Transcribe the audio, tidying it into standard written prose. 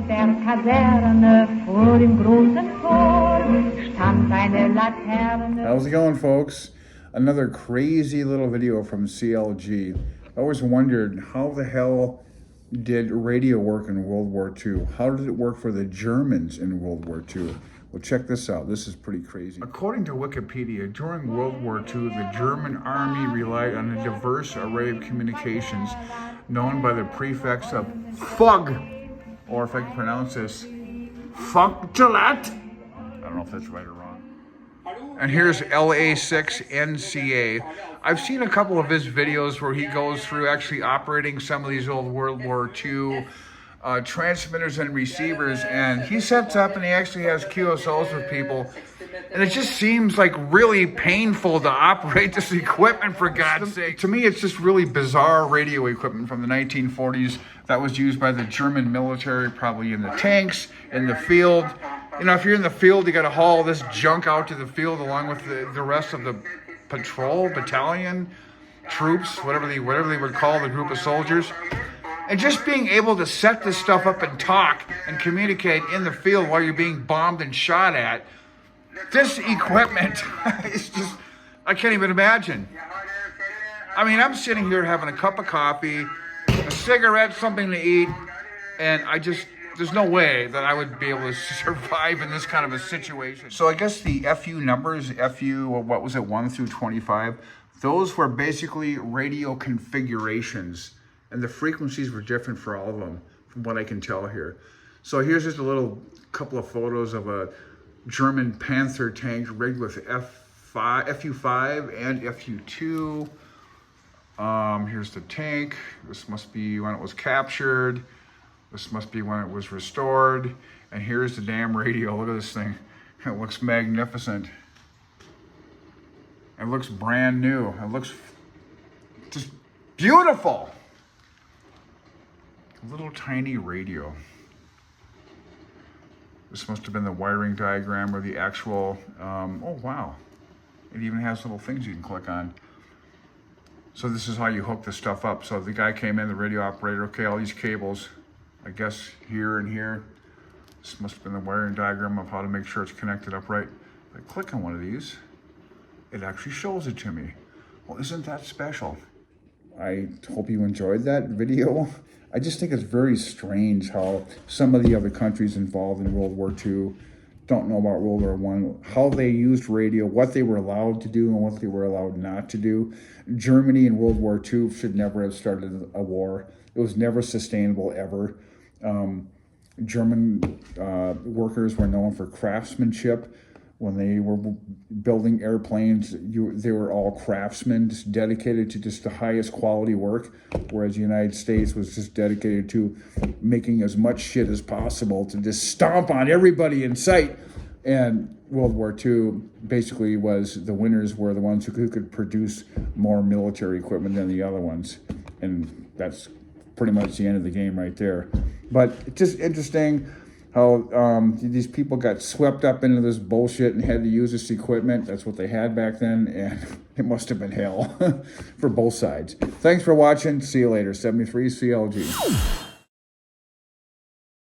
der Kaserne vor dem großen Tor stand eine Laterne. How's it going, folks? Another crazy little video from CLG. I always wondered, how the hell did radio work in World War II? How did it work for the Germans in World War II? Well, check this out. This is pretty crazy. According to Wikipedia, during World War II, the German army relied on a diverse array of communications known by the prefix of FUG, or if I can pronounce this, FUGTELET. I don't know if that's right or wrong. And here's LA6NCA. I've seen a couple of his videos where he goes through actually operating some of these old World War II transmitters and receivers, and he sets up and he actually has QSOs with people, and it just seems like really painful to operate this equipment, for God's sake. To me, it's just really bizarre radio equipment from the 1940s that was used by the German military, probably in the tanks, in the field. You know, if you're in the field, you got to haul this junk out to the field along with the rest of the patrol, battalion, troops, whatever they would call the group of soldiers. And just being able to set this stuff up and talk and communicate in the field while you're being bombed and shot at, this equipment is just, I can't even imagine. I mean, I'm sitting here having a cup of coffee, a cigarette, something to eat, and there's no way that I would be able to survive in this kind of a situation. So I guess the FU numbers, what was it, 1 through 25, those were basically radio configurations. And the frequencies were different for all of them, from what I can tell here. So here's just a little couple of photos of a German Panther tank rigged with FU5 and FU2. Here's the tank. This must be when it was captured. This must be when it was restored. And here's the damn radio. Look at this thing. It looks magnificent. It looks brand new. It looks just beautiful. Little tiny radio. This must have been the wiring diagram or the actual, oh wow. It even has little things you can click on. So this is how you hook this stuff up. So the guy came in, the radio operator, okay, all these cables, I guess here and here. This must have been the wiring diagram of how to make sure it's connected up right. If I click on one of these, it actually shows it to me. Well, isn't that special? I hope you enjoyed that video. I just think it's very strange how some of the other countries involved in World War II don't know about World War I, how they used radio, what they were allowed to do and what they were allowed not to do. Germany in World War II should never have started a war. It was never sustainable, ever. German workers were known for craftsmanship. When they were building airplanes, they were all craftsmen, just dedicated to just the highest quality work, whereas the United States was just dedicated to making as much shit as possible to just stomp on everybody in sight. And World War II basically was, the winners were the ones who could produce more military equipment than the other ones. And that's pretty much the end of the game right there. But it's just interesting how these people got swept up into this bullshit and had to use this equipment. That's what they had back then, and it must have been hell for both sides. Thanks for watching. See you later. 73 CLG.